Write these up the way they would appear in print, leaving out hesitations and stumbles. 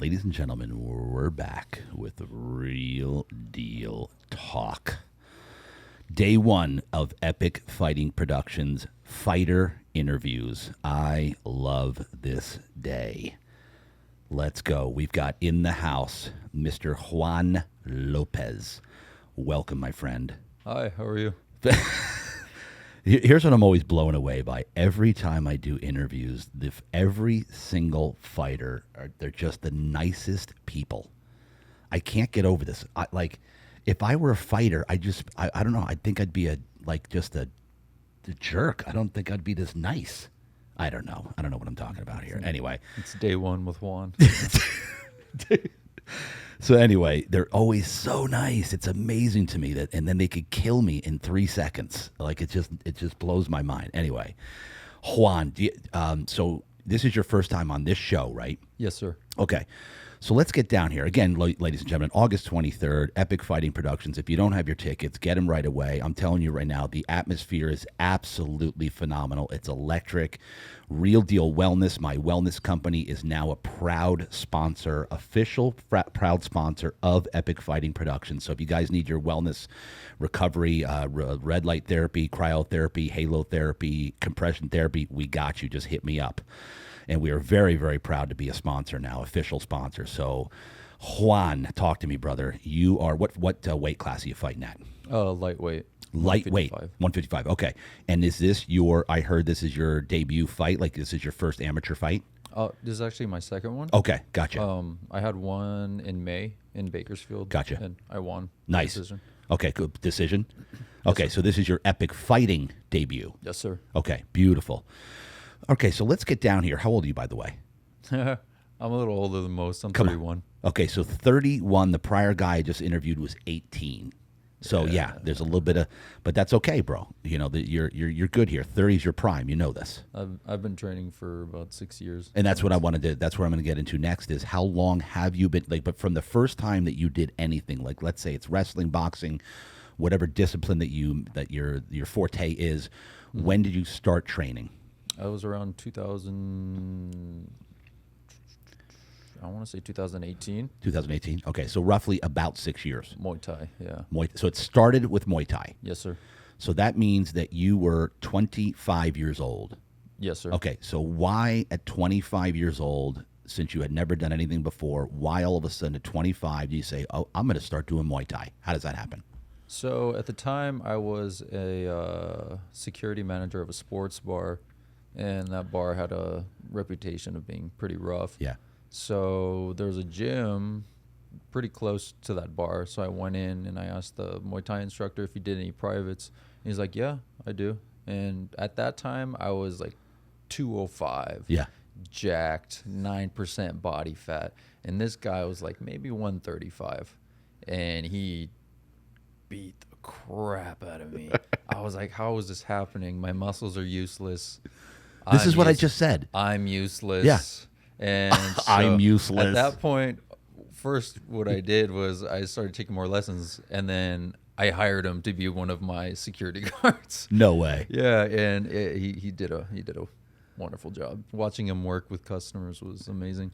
ladies and gentlemen, we're back with Real Deal Talk. Day one of Epic Fighting Productions Fighter Interviews. I love this day. Let's go. We've got in the house Mr. Juan Lopez. Welcome, my friend. Hi, how are you? Here's what I'm always blown away by. Every time I do interviews, every single fighter, they're just the nicest people. I can't get over this. If I were a fighter, I don't know. I think I'd be just a jerk. I don't think I'd be this nice. I don't know. I don't know what I'm talking about here. Anyway. It's day one with Juan. So anyway, they're always so nice. It's amazing to me and then they could kill me in 3 seconds. It just blows my mind. Anyway, Juan, so this is your first time on this show, right? Yes, sir. Okay. So let's get down here. Again, ladies and gentlemen, August 23rd, Epic Fighting Productions. If you don't have your tickets, get them right away. I'm telling you right now, the atmosphere is absolutely phenomenal. It's electric. Real Deal Wellness, my wellness company, is now a proud sponsor, official proud sponsor of Epic Fighting Productions. So if you guys need your wellness recovery, red light therapy, cryotherapy, halotherapy, compression therapy, we got you. Just hit me up. And we are very, very proud to be a sponsor now, official sponsor. So, Juan, talk to me, brother. You are, what weight class are you fighting at? Lightweight. Lightweight, 155. Okay. And is this I heard this is your debut fight? This is your first amateur fight? This is actually my second one. Okay, gotcha. I had one in May in Bakersfield. Gotcha. And I won. Nice. Decision. Okay, good decision. Okay, so this is your Epic Fighting debut. Yes, sir. Okay, beautiful. Okay, so let's get down here. How old are you, by the way? I'm a little older than most. I'm Come 31. On. Okay, so 31. The prior guy I just interviewed was 18. So yeah, there's a little bit of, but that's okay, bro. You know that you're good here. 30 is your prime. You know this. I've been training for about 6 years. And that's what I want to do. That's where I'm going to get into next. Is how long have you been but from the first time that you did anything, let's say it's wrestling, boxing, whatever discipline that your forte is, when did you start training? I was around 2000. I want to say 2018. 2018. Okay, so roughly about 6 years. Muay Thai, yeah. So it started with Muay Thai. Yes, sir. So that means that you were 25 years old. Yes, sir. Okay, so why at 25 years old, since you had never done anything before, why all of a sudden at 25 do you say, oh, I'm going to start doing Muay Thai? How does that happen? So at the time, I was a security manager of a sports bar, and that bar had a reputation of being pretty rough. Yeah. So there was a gym pretty close to that bar. So I went in and I asked the Muay Thai instructor if he did any privates. And he's like, yeah, I do. And at that time, I was like 205. Yeah. Jacked, 9% body fat. And this guy was like maybe 135. And he beat the crap out of me. I was like, how is this happening? My muscles are useless. This is what I just said. I'm useless. Yeah. And so I'm useless. At that point, first what I did was I started taking more lessons, and then I hired him to be one of my security guards. No way. Yeah, and he did a wonderful job. Watching him work with customers was amazing.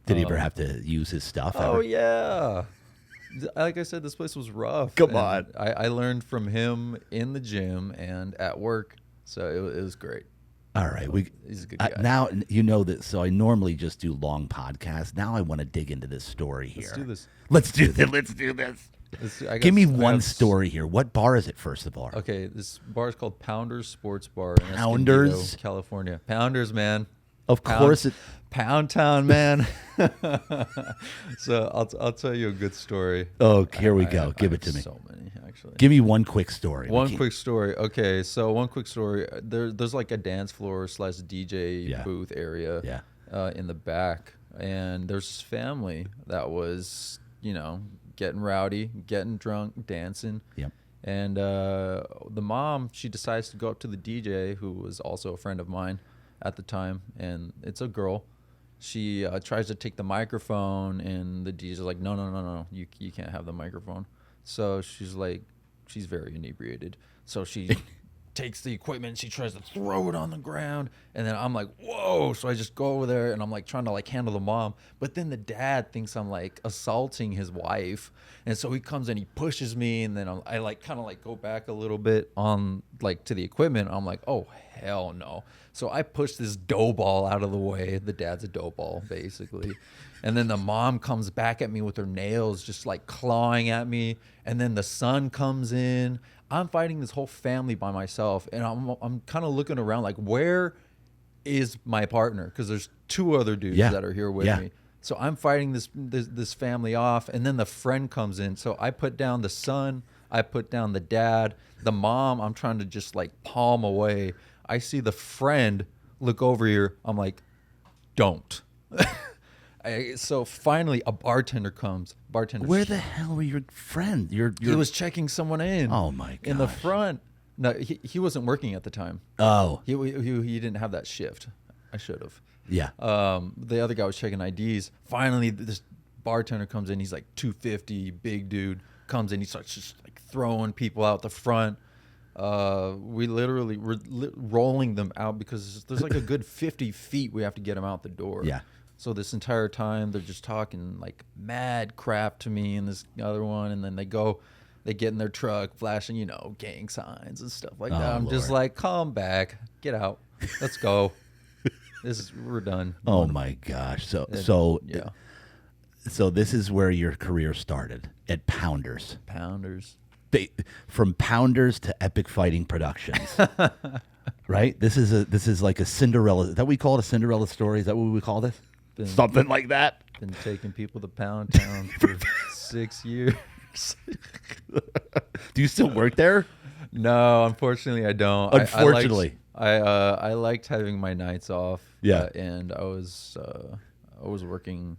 Did he ever have to use his stuff? Oh ever? yeah. Like I said, this place was rough. Come on. I learned from him in the gym and at work, so it was great. All right, he's a good guy. Now you know that. So I normally just do long podcasts. Now I want to dig into this story here. Let's do this. Let's do this. Let's do this. Give me one story here. What bar is it, first of all? Okay, this bar is called Pounders Sports Bar in Pounders? Escondido, California. Pounders, man. Of course, Pound Town, man. So I'll tell you a good story. Oh, here we go. Give it to me. So many, actually. Give me one quick story. One quick story. Okay, so one quick story. There's like a dance floor / DJ booth area in the back, and there's this family that was, getting rowdy, getting drunk, dancing. Yep. And the mom, she decides to go up to the DJ, who was also a friend of mine at the time, and it's a girl. She tries to take the microphone, and the DJ's like, no, you can't have the microphone. So she's like, she's very inebriated. So she takes the equipment and she tries to throw it on the ground. And then I'm like, whoa. So I just go over there and I'm like trying to like handle the mom. But then the dad thinks I'm like assaulting his wife. And so he comes and he pushes me. And then I like kind of like go back a little bit on like to the equipment. I'm like, oh, hell no. So I push this dough ball out of the way. The dad's a dough ball, basically. And then the mom comes back at me with her nails, just like clawing at me. And then the son comes in. I'm fighting this whole family by myself, and I'm kind of looking around like, where is my partner? Because there's 2 other dudes that are here with me. So I'm fighting this family off, and then the friend comes in. So I put down the son, I put down the dad, the mom. I'm trying to just like palm away. I see the friend look over here. I'm like, don't. So finally, a bartender comes. Where the hell were your friend? He was checking someone in. Oh my god! In the front. No, he wasn't working at the time. Oh, he didn't have that shift. I should have. Yeah. The other guy was checking IDs. Finally, this bartender comes in. He's like 250, big dude. Comes in. He starts just like throwing people out the front. We literally were rolling them out because there's like a good 50 feet we have to get them out the door. Yeah. So this entire time they're just talking like mad crap to me and this other one, and then they get in their truck flashing, you know, gang signs and stuff like that. I'm just like, calm back, get out, let's go. We're done. Oh my gosh. So this is where your career started at Pounders. From Pounders to Epic Fighting Productions. Right? This is like a Cinderella. Is that what we call it, a Cinderella story? Is that what we call this? Something like that. Been taking people to Pound Town for 6 years. Do you still work there? No, unfortunately, I don't. Unfortunately, I liked having my nights off. Yeah, and I was working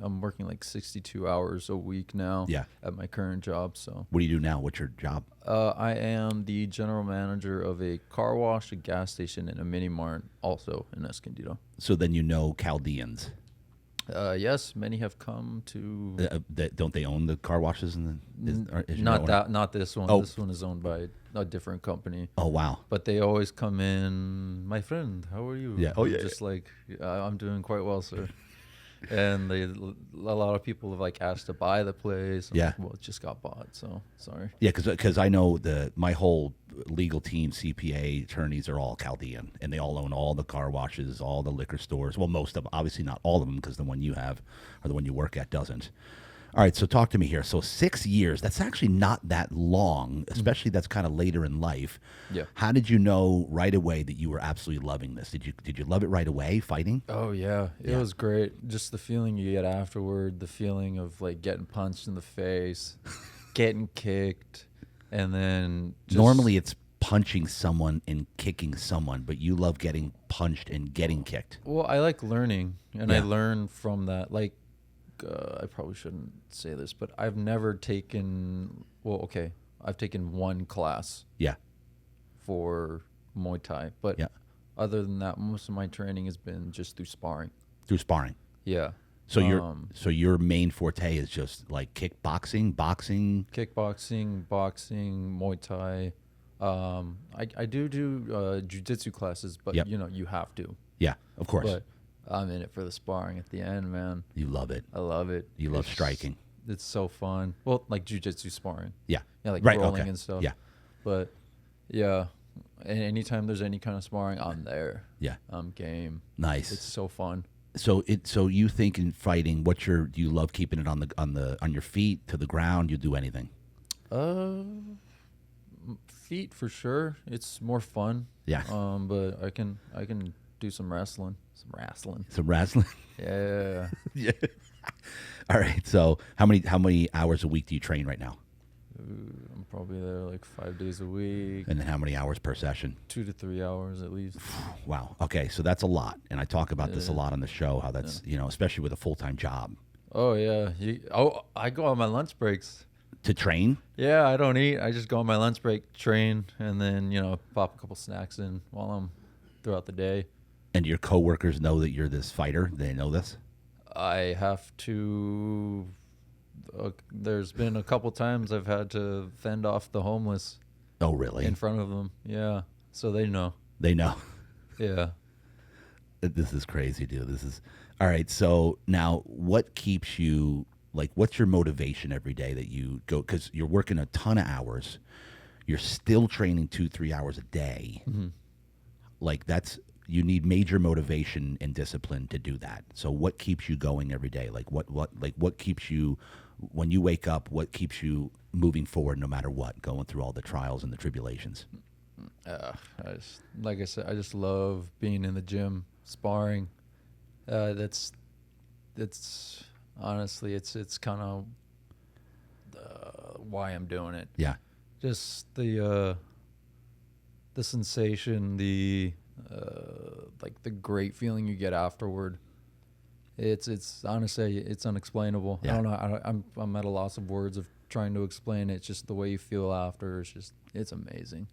I'm working like 62 hours a week now. Yeah, at my current job. So what do you do now? What's your job? I am the general manager of a car wash, a gas station, and a mini mart, also in Escondido. So then you know Chaldeans. Yes, many have come to. Don't they own the car washes? Not this one. Oh. This one is owned by a different company. Oh wow! But they always come in. My friend, how are you? Yeah. Oh yeah. Just like I'm doing quite well, sir. And a lot of people have like asked to buy the place. Yeah. Well, it just got bought, so sorry. Yeah, because I know my whole legal team, CPA attorneys, are all Chaldean, and they all own all the car washes, all the liquor stores. Well, most of them, obviously not all of them, because the one you have or the one you work at doesn't. All right, so talk to me here. So 6 years, that's actually not that long, especially that's kind of later in life. Yeah. How did you know right away that you were absolutely loving this? Did you love it right away, fighting? Oh, yeah. It was great. Just the feeling you get afterward, the feeling of like getting punched in the face, getting kicked, and then normally it's punching someone and kicking someone, but you love getting punched and getting kicked. Well, I like learning, and I learn from that. Like, I probably shouldn't say this, but I've never taken. Well, okay, I've taken one class. Yeah. For Muay Thai, but other than that, most of my training has been just through sparring. Through sparring. Yeah. So your main forte is just like kickboxing, boxing, boxing, Muay Thai. I do jiu-jitsu classes, but you have to. Yeah, of course. But I'm in it for the sparring at the end, man. You love it. I love it. You love striking. It's so fun. Well, like jiu-jitsu sparring. Yeah. Yeah, like right, rolling okay. and stuff. Yeah. But yeah, and anytime there's any kind of sparring, I'm there. Yeah. I'm game. Nice. It's so fun. So you think in fighting, do you love keeping it on your feet, to the ground? You do anything? Feet for sure. It's more fun. Yeah. But I can do some wrestling. Some wrestling? Yeah. Yeah. All right. So how many hours a week do you train right now? I'm probably there like 5 days a week. And then how many hours per session? 2 to 3 hours at least. Wow. Okay. So that's a lot. And I talk about this a lot on the show, how that's, especially with a full-time job. Oh, yeah. I go on my lunch breaks. To train? Yeah, I don't eat. I just go on my lunch break, train, and then, pop a couple snacks in while I'm throughout the day. And your coworkers know that you're this fighter? They know this? I have to. There's been a couple times I've had to fend off the homeless Oh, really? In front of them. Yeah. So they know. They know. Yeah. This is crazy, dude. This is all right. So now, what keeps you like? What's your motivation every day that you go? Because you're working a ton of hours. You're still training 2-3 hours a day. Mm-hmm. Like you need major motivation and discipline to do that. So what keeps you going every day? Like what keeps you when you wake up? What keeps you moving forward no matter what? Going through all the trials and the tribulations. Like I said, I just love being in the gym, sparring. That's honestly, it's kind of why I'm doing it. Yeah. Just the sensation, like the great feeling you get afterward. It's honestly, it's unexplainable. Yeah. I don't know. I'm at a loss of words of trying to explain it. Just the way you feel after. It's amazing.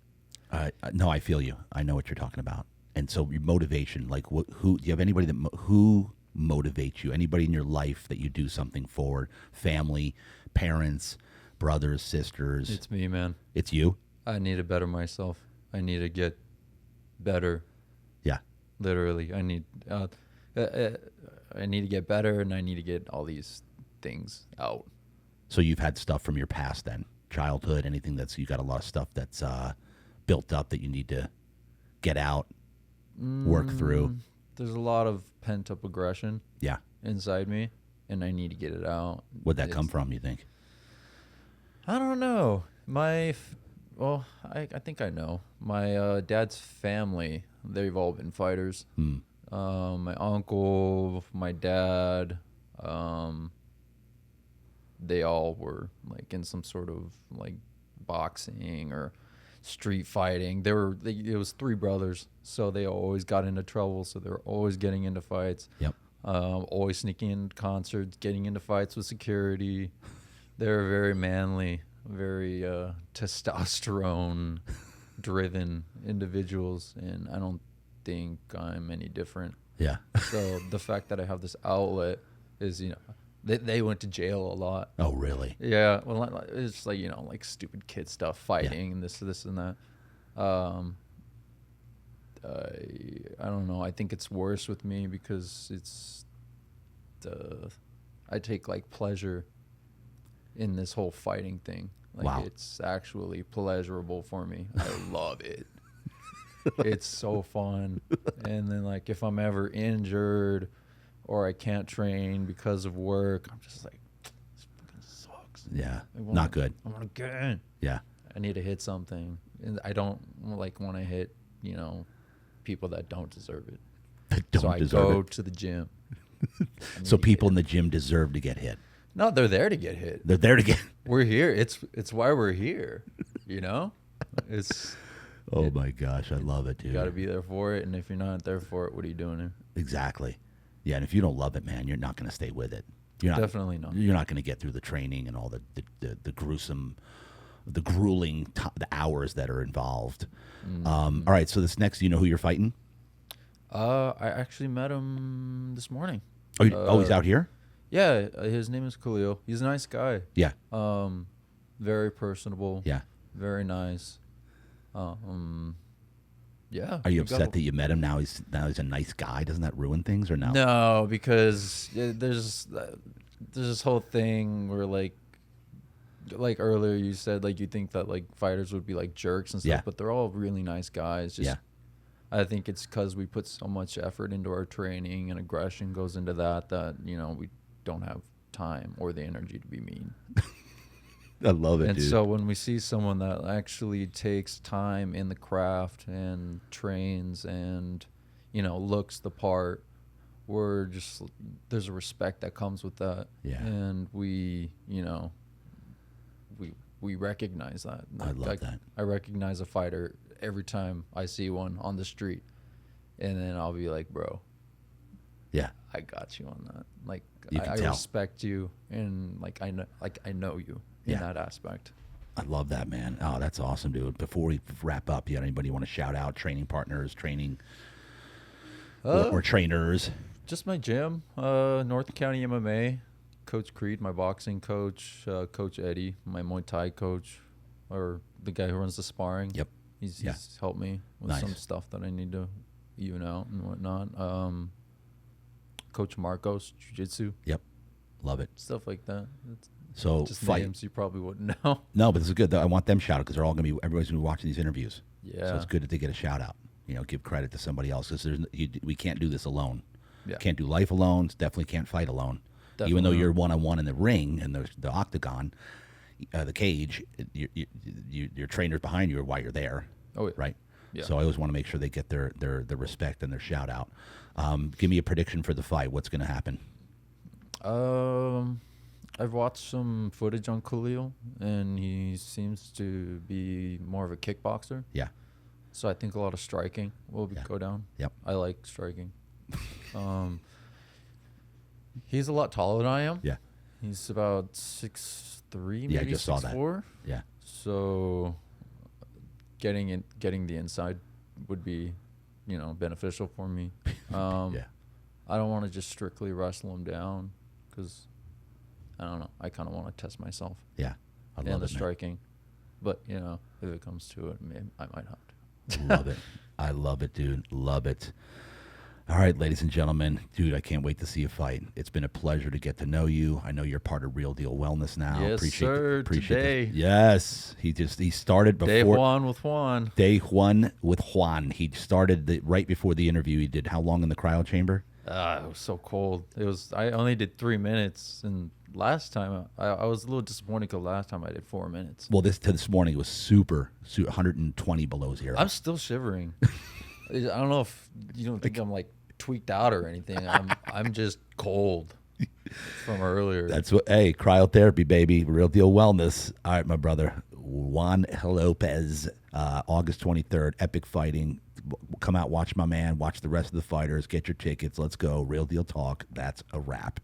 No, I feel you. I know what you're talking about. And so your motivation, like who do you have anybody who motivates you? Anybody in your life that you do something for? Family, parents, brothers, sisters? It's me, man. It's you? I need to better myself. I need to get better. Yeah. Literally, I need to get better, and I need to get all these things out. So you've had stuff from your past then? Childhood, anything you got a lot of stuff that's built up that you need to get out, work through? There's a lot of pent-up aggression inside me, and I need to get it out. Where'd that come from, you think? I don't know. I think I know. My dad's family, they've all been fighters. My uncle, my dad, they all were like in some sort of like boxing or street fighting. It was three brothers, so they always got into trouble. So they were always getting into fights. Yep. Always sneaking in concerts, getting into fights with security. They were very manly, very testosterone-driven individuals, and I don't think I'm any different. Yeah. So the fact that I have this outlet is, they went to jail a lot. Oh, really? Yeah. Well, it's like, like stupid kid stuff, fighting and this and that. I don't know. I think it's worse with me because I take like pleasure in this whole fighting thing. Like, wow. It's actually pleasurable for me. I love it. It's so fun. And then like if I'm ever injured or I can't train because of work, I'm just like, this fucking sucks. Yeah. Not good. I want to get in. Yeah. I need to hit something. And I don't like want to hit, people that don't deserve it. So I go to the gym. So people in the gym deserve to get hit. No, they're there to get hit. They're there to get. We're here. It's why we're here. It's. Oh my gosh, I love it, dude. You got to be there for it, and if you're not there for it, what are you doing here? Exactly. Yeah, and if you don't love it, man, you're not going to stay with it. Definitely not. You're not going to get through the training and all the gruesome, the grueling the hours that are involved. All right, so this next, you know who you're fighting? I actually met him this morning. Oh, he's out here? Yeah, his name is Khalil. He's a nice guy. Yeah. Very personable. Yeah. Very nice. Yeah. Are you upset that you met him? Now he's a nice guy. Doesn't that ruin things or no? No, because there's this whole thing where like earlier you said like you think that like fighters would be like jerks and stuff, but they're all really nice guys. I think it's because we put so much effort into our training and aggression goes into that we don't have time or the energy to be mean. I love it, and dude. So when we see someone that actually takes time in the craft and trains and, looks the part, there's a respect that comes with that. Yeah. And we recognize that. I love that. I recognize a fighter every time I see one on the street. And then I'll be like, bro. Yeah. I got you on that. Like, I respect you and I know you. In that aspect. I love that, man. Oh, that's awesome, dude. Before we wrap up, you got anybody you want to shout out? Training partners, training or trainers? Just my gym, North County MMA, Coach Creed, my boxing coach, Coach Eddie, my Muay Thai coach, or the guy who runs the sparring. Yep. He's helped me with some stuff that I need to even out and whatnot. Coach Marcos, Jiu-Jitsu. Yep. Love it. Stuff like that. So just names you probably wouldn't know. No, but this is good. I want them shouted because they're all going to be, everybody's going to be watching these interviews. Yeah. So it's good that they get a shout out. You know, give credit to somebody else because we can't do this alone. Yeah. Can't do life alone. Definitely can't fight alone. Definitely even though you're one-on-one in the ring and the octagon, the cage, your trainer's behind you while you're there. Oh, yeah. Right? Yeah. So I always want to make sure they get their respect and their shout out. Give me a prediction for the fight. What's going to happen? I've watched some footage on Khalil, and he seems to be more of a kickboxer. Yeah. So I think a lot of striking will go down. Yep. I like striking. He's a lot taller than I am. Yeah. He's about 6'3", maybe I just 6'4". saw that. Yeah. So getting the inside would be, beneficial for me. Yeah. I don't want to just strictly wrestle him down because I don't know. I kind of want to test myself. Yeah. I love the it, striking. But, if it comes to it, maybe I might have to. Love it. I love it, dude. Love it. All right, ladies and gentlemen, dude, I can't wait to see you fight. It's been a pleasure to get to know you. I know you're part of Real Deal Wellness now. Yes, sir. Today. Yes, he started before. Day one with Juan. Day one with Juan. He started right before the interview. He did how long in the cryo chamber? It was so cold. I only did 3 minutes, and last time I was a little disappointed because last time I did 4 minutes. Well, this morning was super 120 below zero. I'm still shivering. I don't know if you don't think I'm like tweaked out or anything. I'm just cold from earlier. That's what. Hey, cryotherapy, baby. Real Deal Wellness. All right, my brother, Juan Lopez, August 23rd. Epic fighting. Come out, watch my man. Watch the rest of the fighters. Get your tickets. Let's go. Real Deal Talk. That's a wrap.